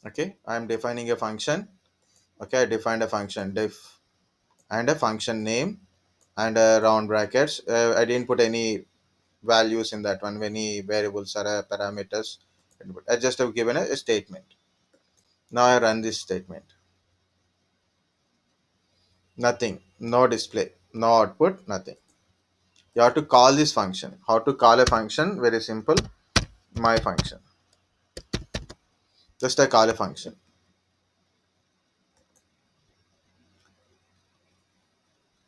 Okay, I am defining a function. Okay, I defined a function def and a function name and round brackets. I didn't put any values in that one, any variables or parameters. I just have given a statement. Now I run this statement. Nothing, no display, no output, nothing. You have to call this function. How to call a function? Very simple. My function. Just I call a function.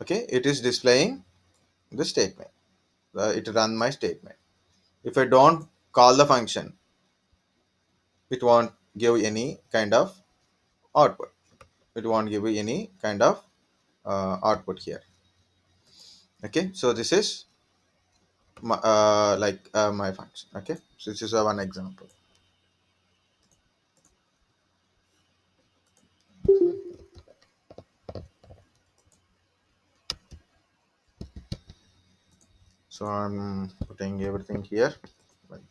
Okay, it is displaying the statement. It run my statement. If I don't call the function, it won't give any kind of output. It won't give you any kind of output here. Okay, so this is my function. Okay, so this is one example. So I'm putting everything here. Like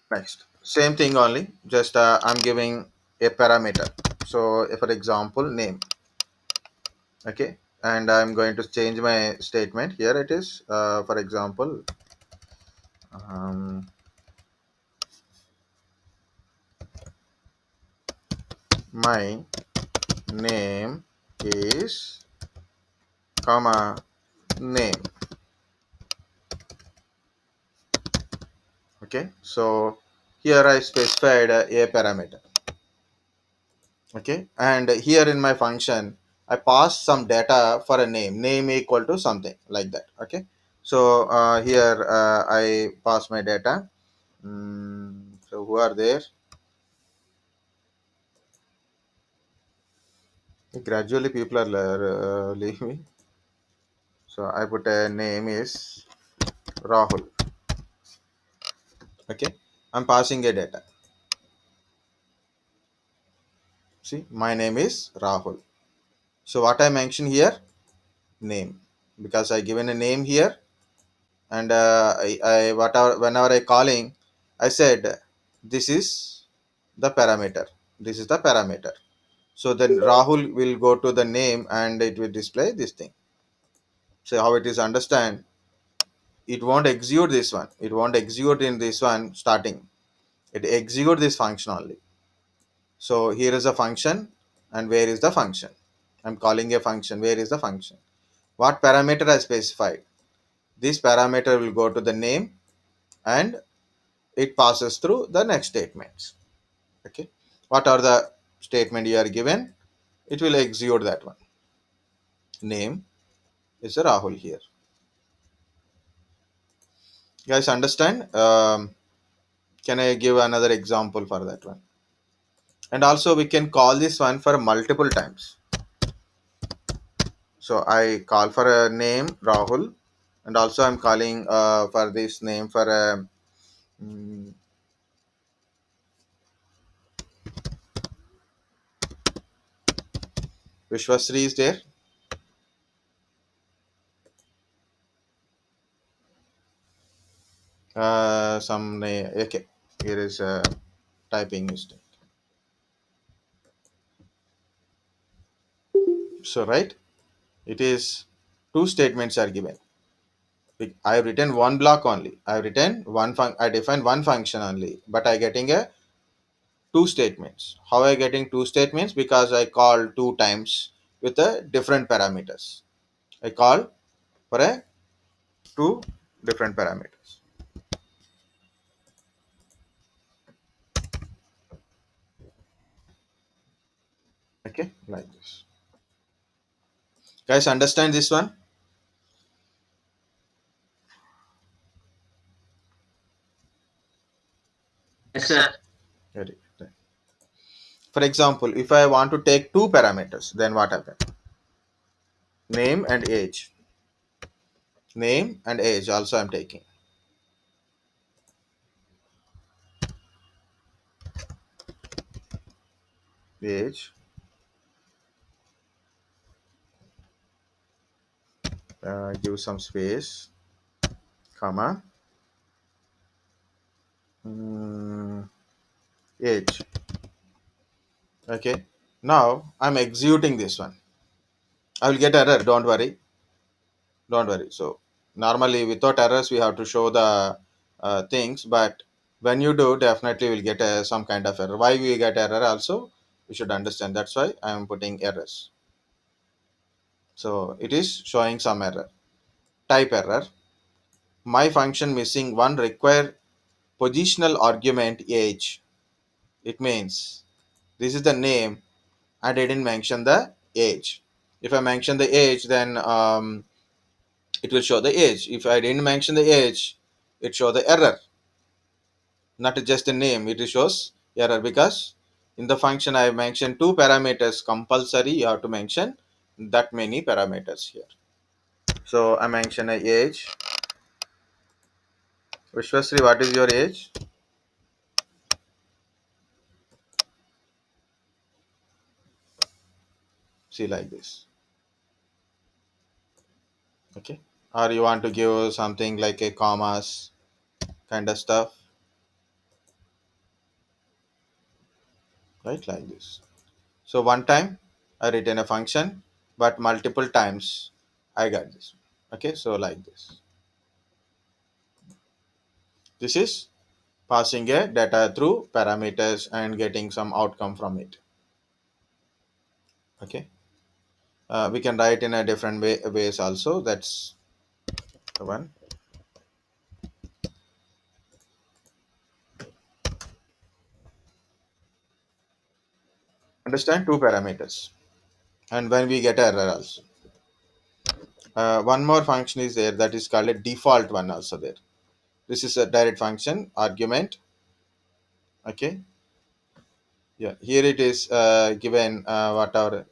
next, same thing only. Just I'm giving a parameter. So for example, name. Okay, and I'm going to change my statement. Here it is. For example, um, my name is comma name. Okay, so here I specified a parameter. Okay, and here in my function I pass some data for a name equal to something like that. Okay, so here I pass my data. So who are there? Gradually people are leaving. So I put a name is Rahul. Okay, I'm passing a data. See, my name is Rahul. So what I mention here, name, because I given a name here, and I whatever whenever I calling, I said this is the parameter. This is the parameter. So then Rahul will go to the name and it will display this thing. So how it is understand? It won't execute this one. It won't execute in this one starting. It execute this function only. So here is a function, and where is the function? I'm calling a function. Where is the function? What parameter I specified? This parameter will go to the name and it passes through the next statements. Okay. What are the statement you are given? It will execute that one. Name is a Rahul here. Guys, understand? Can I give another example for that one? And also we can call this one for multiple times. So I call for a name Rahul, and also I'm calling for this name for a Viswasri is there. Some name. Okay, here is a typing mistake. So right, it is two statements are given. I have written one block only. I have written I define one function only, but I getting a two statements. How I getting two statements? Because I call two times with a different parameters. I call for a two different parameters. Okay, like this. Guys, understand this one? Yes, sir. Very good. For example, if I want to take two parameters, then what happens? Name and age. Name and age also I'm taking. Age, give some space, comma. Mm, age. Okay, now I'm executing this one. I will get error, don't worry. So normally without errors we have to show the things, but when you do, definitely will get some kind of error. Why we get error also we should understand. That's why I am putting errors. So it is showing some error. Type error. My function missing one require positional argument age. It means this is the name and I didn't mention the age. If I mention the age, then it will show the age. If I didn't mention the age, it show the error. Not just a name, it shows error because in the function I mentioned two parameters compulsory. You have to mention that many parameters here. So I mention a age. Viswasri, what is your age? See, like this. Okay. Or you want to give something like a commas kind of stuff, right? Like this. So one time I written a function, but multiple times I got this. Okay, so like this. This is passing a data through parameters and getting some outcome from it. Okay, we can write in a different ways also. That's the one. Understand two parameters, and when we get error also. One more function is there that is called a default one also there. This is a direct function argument. Okay, yeah, here it is given whatever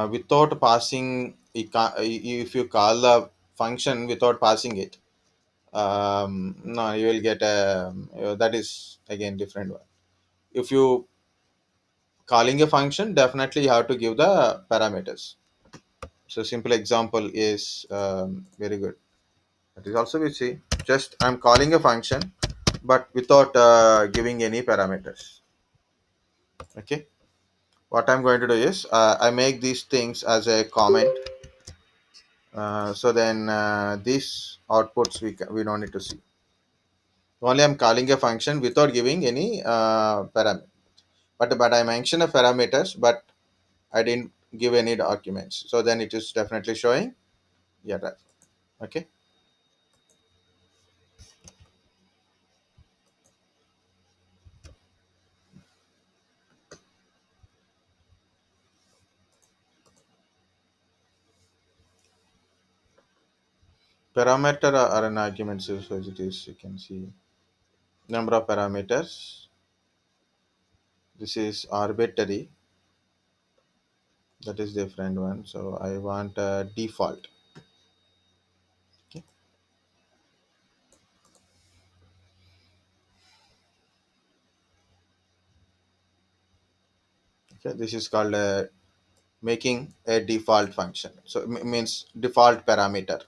without passing if you call the function without passing it, no, you will get a that is again different one. If you calling a function, definitely you have to give the parameters. So simple example is very good. That is also we see just I'm calling a function but without giving any parameters. Okay, what I'm going to do is I make these things as a comment. So then these outputs we don't need to see. Only I'm calling a function without giving any parameter. But I mentioned a parameters, but I didn't give any documents. So then it is definitely showing. Yeah, right. Okay. Parameter are an argument, so it is you can see number of parameters. This is arbitrary. That is different one. So I want default. Okay. Okay. This is called making a default function. So it means default parameter.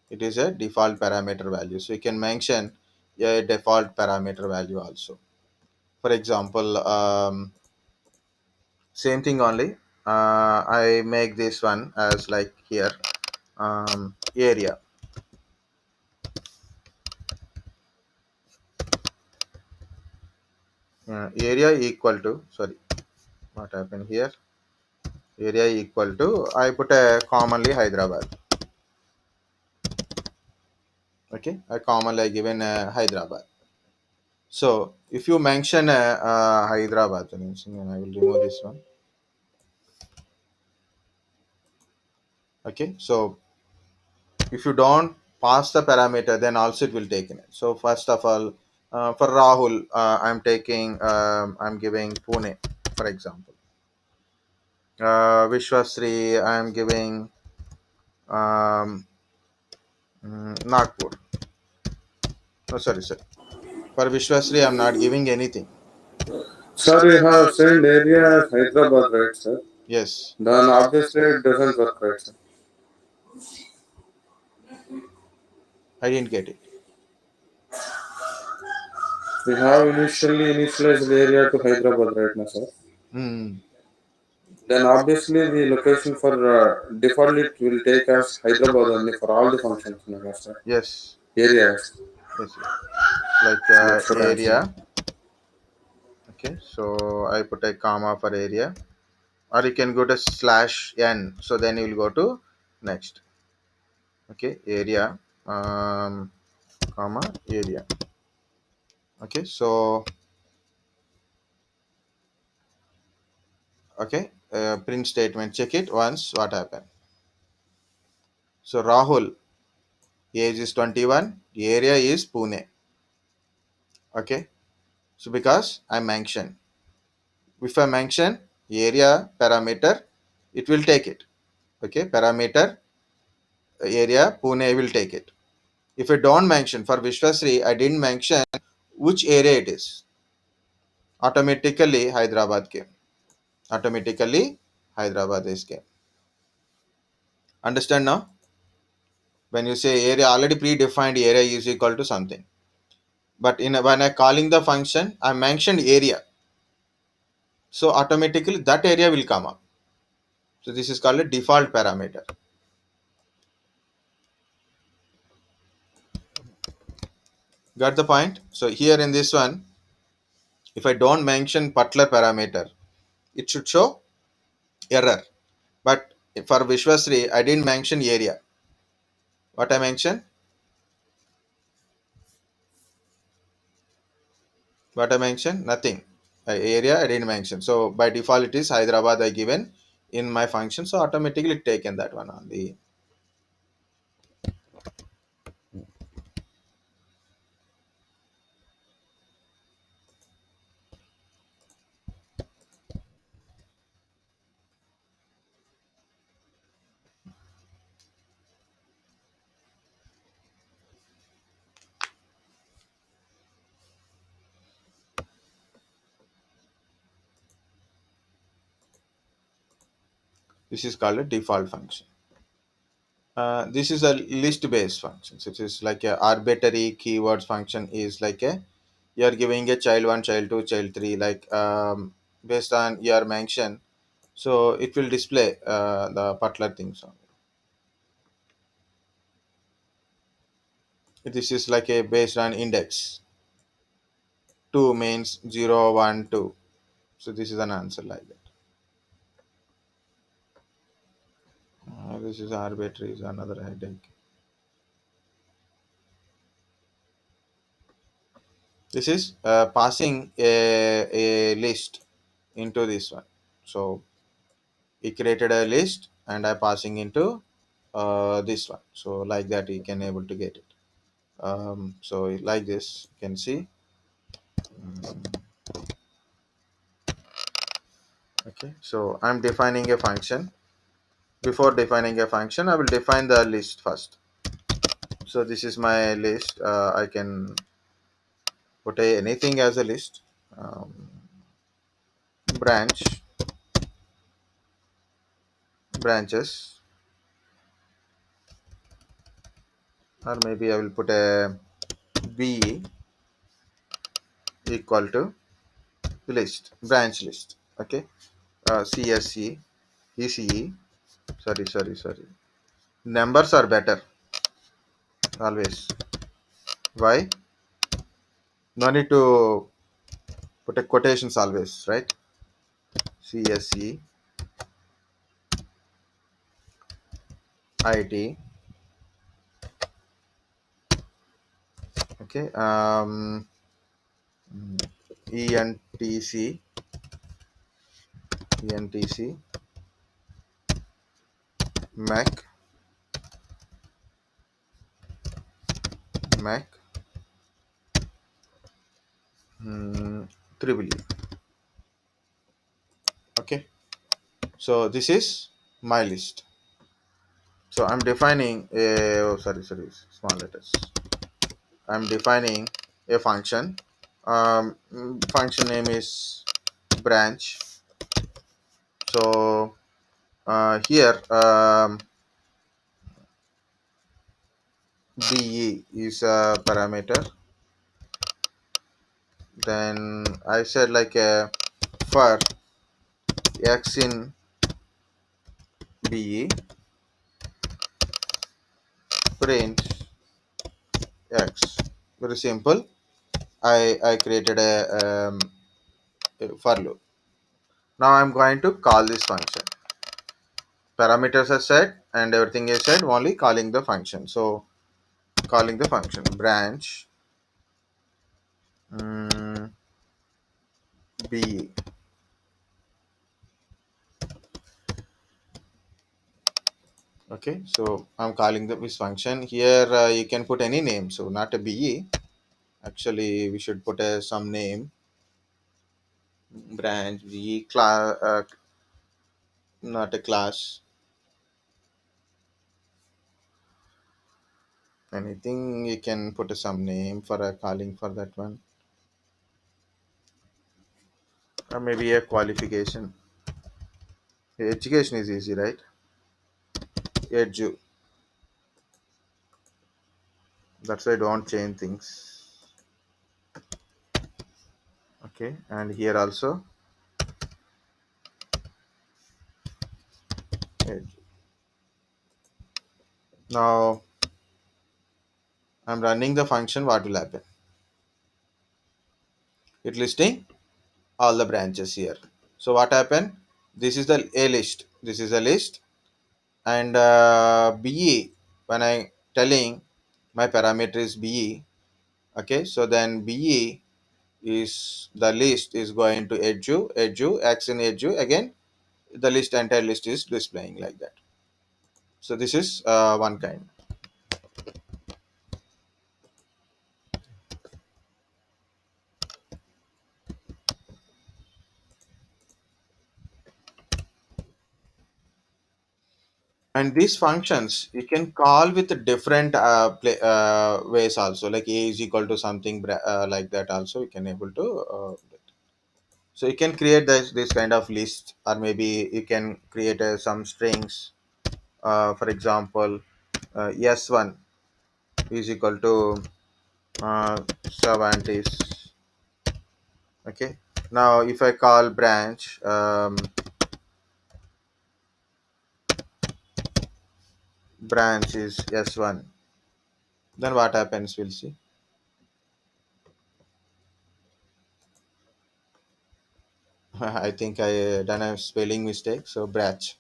It is a default parameter value. So you can mention a default parameter value also. For example, same thing only. I make this one as like here area. Area equal to, sorry, what happened here? Area equal to, I put a commonly Hyderabad. Okay, I commonly given Hyderabad. So if you mention Hyderabad, then I will remove this one. Okay, so if you don't pass the parameter, then also it will take in it. So first of all, for Rahul, I'm taking, I'm giving Pune, for example. Viswasri, I'm giving Nagpur. Oh, sorry. For Viswasri, I'm not giving anything. Sir, you have sent area as Hyderabad, right, sir? Yes. Then obviously it doesn't work, right, sir? I didn't get it. We have initially initialized the area to Hyderabad right now, sir. Hmm. Then obviously the location for default it will take as Hyderabad only for all the functions, no, sir. Yes. Areas. Yes. Yes. Like That's what I'm saying. area. Okay. So I put a comma for area, or you can go to slash n. So then you will go to next. Okay. Area. Comma area. Okay. So okay. Print statement. Check it once. What happened? So Rahul, age is 21. Area is Pune. Okay. So because I mentioned, if I mention area parameter, it will take it. Okay. Parameter area Pune will take it. If I don't mention for Viswasri, I didn't mention which area it is. Automatically Hyderabad came. Automatically Hyderabad is came. Understand now? When you say area, already predefined area is equal to something. But when I calling the function, I mentioned area. So automatically that area will come up. So this is called a default parameter. Got the point? So here in this one, if I don't mention particular parameter, it should show error. But for Vishwasri, I didn't mention area. What I mentioned? What I mentioned? Nothing. Area I didn't mention. So by default it is Hyderabad I given in my function. So automatically taken that one on the. This is called a default function. This is a list based function. It is like a arbitrary keywords function is like a you're giving a child one, child two, child three, like based on your mention. So it will display the particular things. This is like a based on index. 2 means 0, 1, 2. So this is an answer like that. This is arbitrary is another headache. This is passing a list into this one. So he created a list and I passing into this one. So like that you can able to get it. So like this you can see. Okay. So I'm defining a function. Before defining a function, I will define the list first. So this is my list. I can put anything as a list. Um, branch branches, or maybe I will put a b equal to list, branch list. Okay. CSE, ECE. Sorry. Numbers are better always. Why? No need to put a quotations always, right? CSE, IT. Okay. ENTC, ENTC, Mac, Mac, triple E. Okay. So this is my list. So I'm defining a small letters. I'm defining a function. Function name is branch. So here be is a parameter. Then I said like for x in be print x. Very simple. I created a for loop. Now I'm going to call this function. Parameters are set and everything is set. Only calling the function. So calling the function branch mm, be. Okay, so I'm calling this function here. You can put any name, so not a be. Actually, we should put some name. Branch be class, not a class. Anything you can put some name for calling for that one, or maybe a qualification. Education is easy, right? Edu. That's why don't change things. Okay, and here also edu. Now I'm running the function. What will happen? It listing all the branches here. So what happened? This is the a list. This is a list, and be when I telling my parameter is be. Okay, so then be is the list is going to edu x in edu again. The list entire list is displaying like that. So this is one kind. And these functions you can call with different ways also, like a is equal to something like that also you can able to so you can create this kind of list, or maybe you can create some strings, for example s1 is equal to Savantis. Okay, now if I call branch branch is s1, then what happens we'll see. I think I done a spelling mistake, so brach.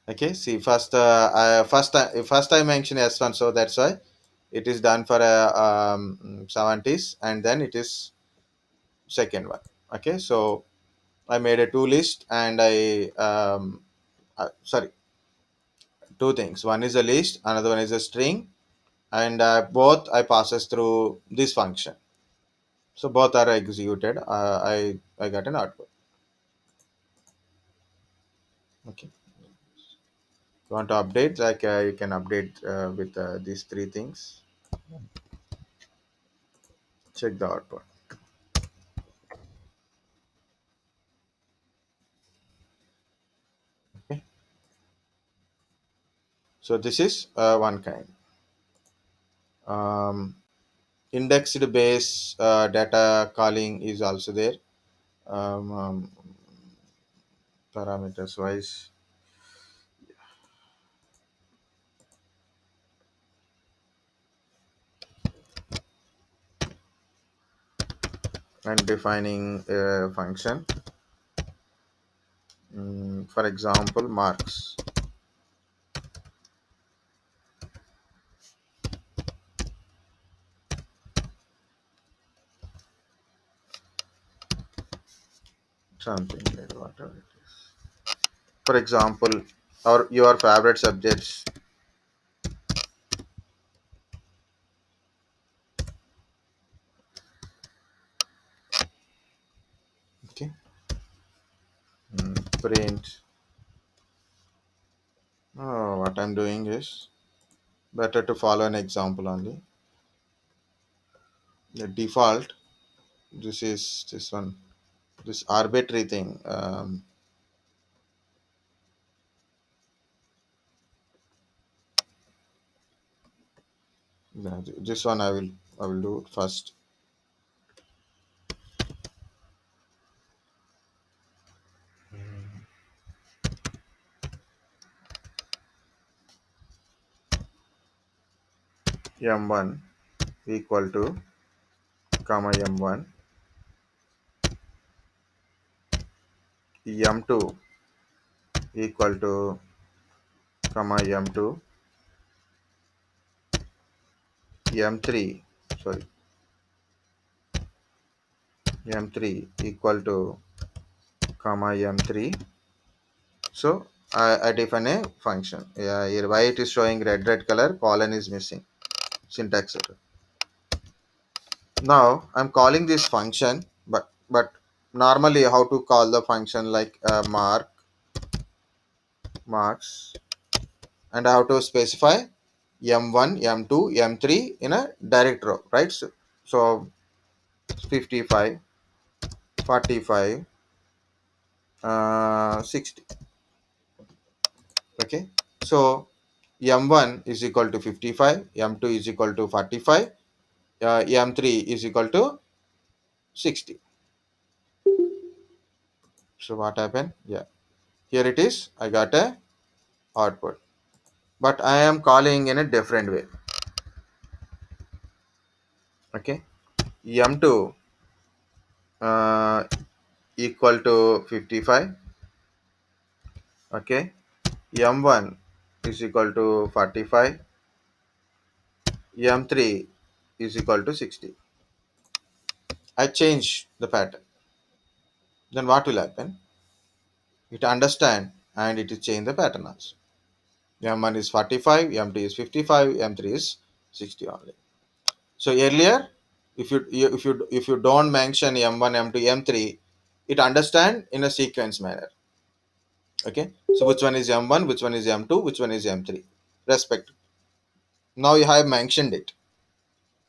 Okay, see first first I mentioned s1, so that's why it is done for a 70s, and then it is second one. Okay, so I made a two list, and I sorry, two things. One is a list, another one is a string, and both I passes through this function. So both are executed. I got an output. Okay, you want to update, like you can update with these three things. Check the output. Okay, so this is one kind. um, Indexed base data calling is also there. Parameters wise, and defining a function. For example, marks, something like whatever it is. For example, or your favorite subjects. Okay, print. What I'm doing is better to follow an example only. The default. This is this one. This arbitrary thing. Yeah, this one I will do it first. M1 equal to comma M1, M2 equal to comma M2, M3, sorry, M3 equal to comma M3. So I define a function. Yeah, here why it is showing red color, colon is missing, syntax error. Now I'm calling this function, but normally how to call the function, like marks, and I have to specify m1, m2, m3 in a direct row, right? So 55, 45, 60. Okay, so m1 is equal to 55, m2 is equal to 45, m3 is equal to 60. So what happened? Yeah, here it is. I got a output, but I am calling in a different way. Okay, m2 uh, equal to 55. Okay, m1 is equal to 45, m3 is equal to 60. I change the pattern. Then what will happen? It understand and it will change the pattern also. M1 is 45, m2 is 55, m3 is 60 only. So earlier, if you don't mention m1, m2, m3, it understand in a sequence manner. Okay, so which one is m1, which one is m2, which one is m3, respect. Now you have mentioned it.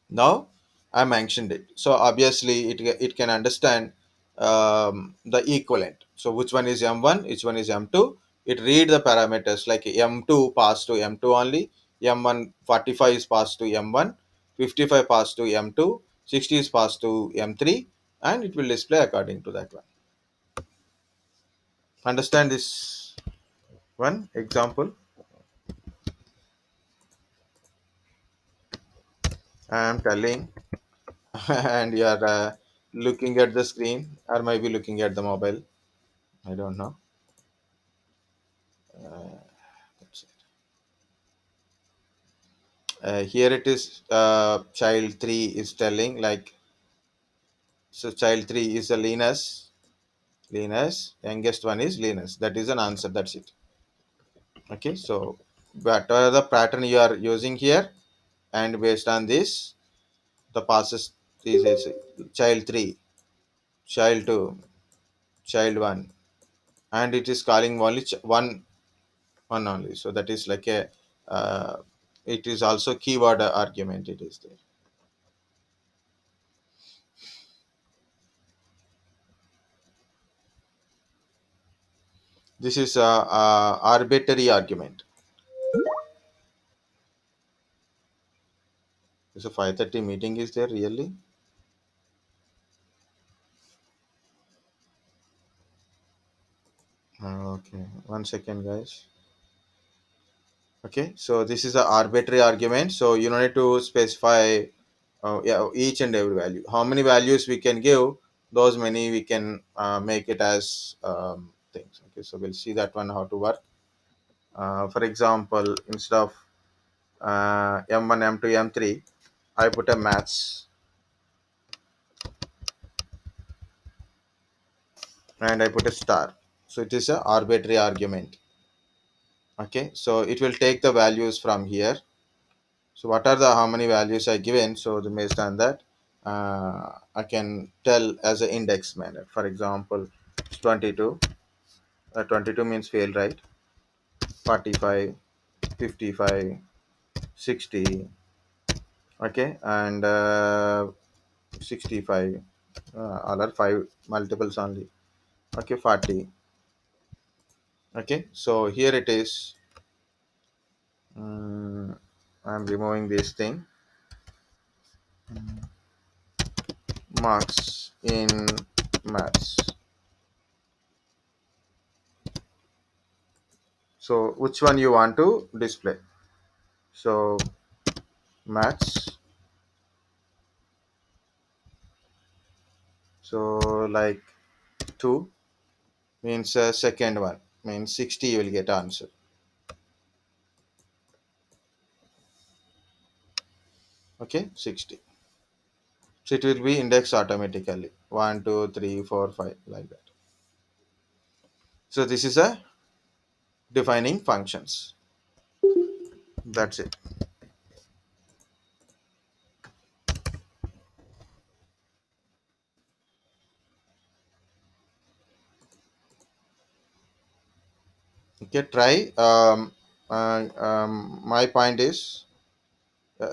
Now I mentioned it, so obviously it can understand the equivalent. So which one is m1, which one is m2, it read the parameters, like m2 passed to m2 only, m1 45 is passed to m1, 55 passed to m2, 60 is passed to m3, and it will display according to that one. Understand this one example? I am telling and you are looking at the screen, or maybe looking at the mobile, I don't know. That's it. Here it is, child 3 is telling, like, so child 3 is a Linus, youngest one is Linus. That is an answer, that's it. Okay, so whatever the pattern you are using here, and based on this, the passes, this is child 3, child 2, child 1, and it is calling only one only. So that is like a, uh, it is also keyword argument, it is there. This is a arbitrary argument. So 5:30 meeting is there really? Okay, 1 second, guys. Okay, so this is a arbitrary argument. So you don't need to specify, yeah, each and every value. How many values we can give, those many we can make it as things. Okay, so we'll see that one how to work. For example, instead of m1, m2, m3, I put a maths, and I put a star. So it is a arbitrary argument. Okay, so it will take the values from here. So what are the how many values I given? So based on that, I can tell as an index manner. For example, 22. 22 means fail, right? 45, 55, 60. Okay, and 65. All are five multiples only. Okay, 40. Okay, so here it is. I'm removing this thing. marks in maths. So which one you want to display? So maths. So like 2 means second one means 60 you will get answer. Okay, 60. So it will be indexed automatically. 1, 2, 3, 4, 5 like that. So this is a defining functions. That's it. Okay, try. My point is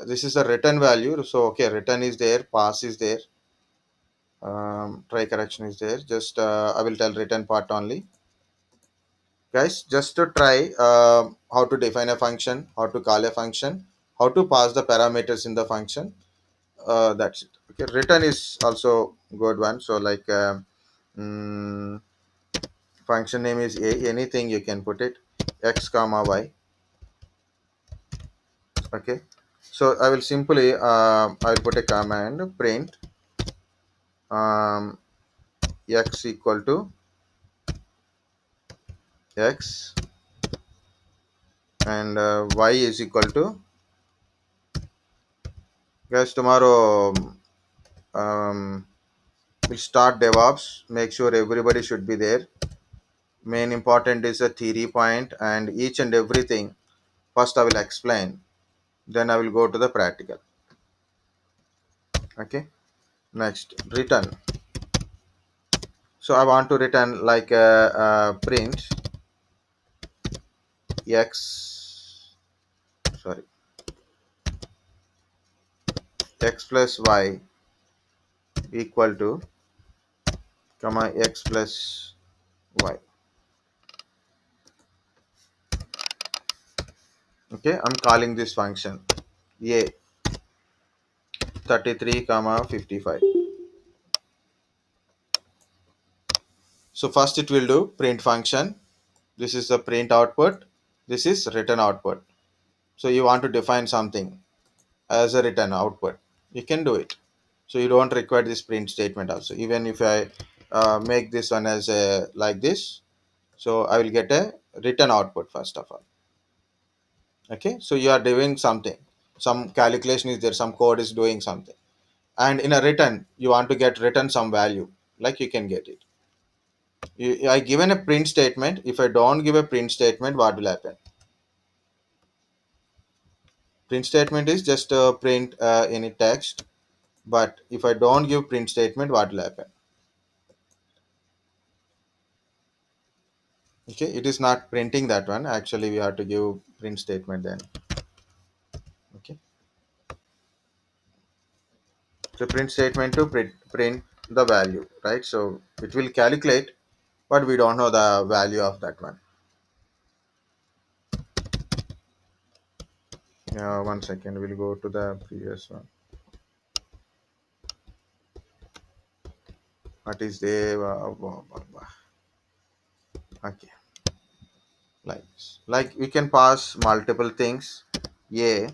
this is a return value. So okay, return is there, pass is there, try correction is there. Just I will tell return part only, guys. Just to try how to define a function, how to call a function, how to pass the parameters in the function. That's it. Okay, return is also good one. So like mm, function name is a, anything you can put it, x comma y. Okay, so I will simply I will put a command print um, x equal to x and y is equal to, guys, tomorrow um, we'll start DevOps. Make sure everybody should be there. Main important is a theory point and each and everything. First I will explain, then I will go to the practical. Okay, next return. So I want to return like a print x, sorry, x plus y equal to comma x plus y. Okay, I'm calling this function a 33 comma 55. So first it will do print function. This is the print output, this is return output. So you want to define something as a return output, you can do it. So you don't require this print statement also. Even if I make this one as a like this, so I will get a return output first of all. Okay, so you are doing something, some calculation is there, some code is doing something, and in a return you want to get return some value, like you can get it. I given a print statement. If I don't give a print statement, what will happen? Print statement is just print any text, but if I don't give print statement, what will happen? Okay, it is not printing that one. Actually, we have to give print statement then. Okay, so print statement to print the value, right? So it will calculate, but we don't know the value of that one. Yeah, 1 second, we'll go to the previous one. What is the okay, like we can pass multiple things. A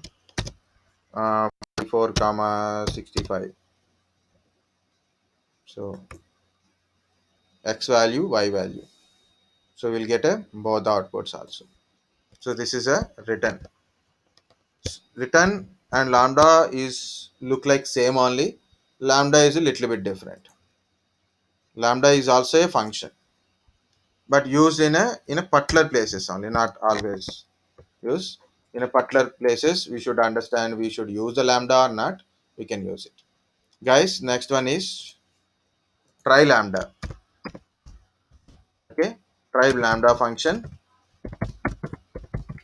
4 comma 65. So x value, y value. So we'll get a both outputs also. So this is a return. Return and lambda is look like same only. Lambda is a little bit different. Lambda is also a function, but used in a particular places only, not always use. In a particular places, we should understand we should use the lambda or not. We can use it. Guys, next one is try lambda. Okay, try lambda function.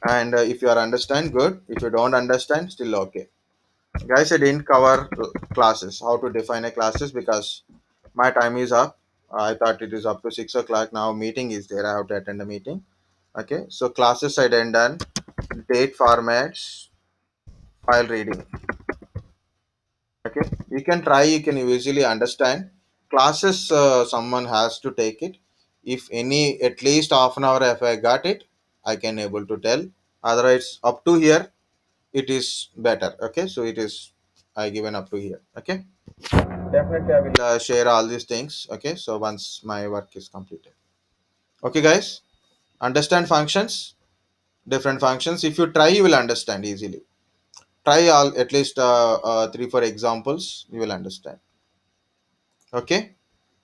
And if you are understand, good. If you don't understand, still okay. Guys, I didn't cover classes, how to define a classes, because my time is up. I thought it is up to 6 o'clock. Now meeting is there, I have to attend the meeting. Okay, so classes I done, date formats, file reading. Okay, You can try, you can easily understand. Classes, someone has to take it. If any, at least half an hour if I got it, I can able to tell. Otherwise, up to here it is better. Okay, so it is, I given up to here. Okay, definitely I will share all these things. Okay, so once my work is completed. Okay guys, understand functions, different functions. If you try, you will understand easily. Try all, at least 3 4 examples, you will understand. Okay.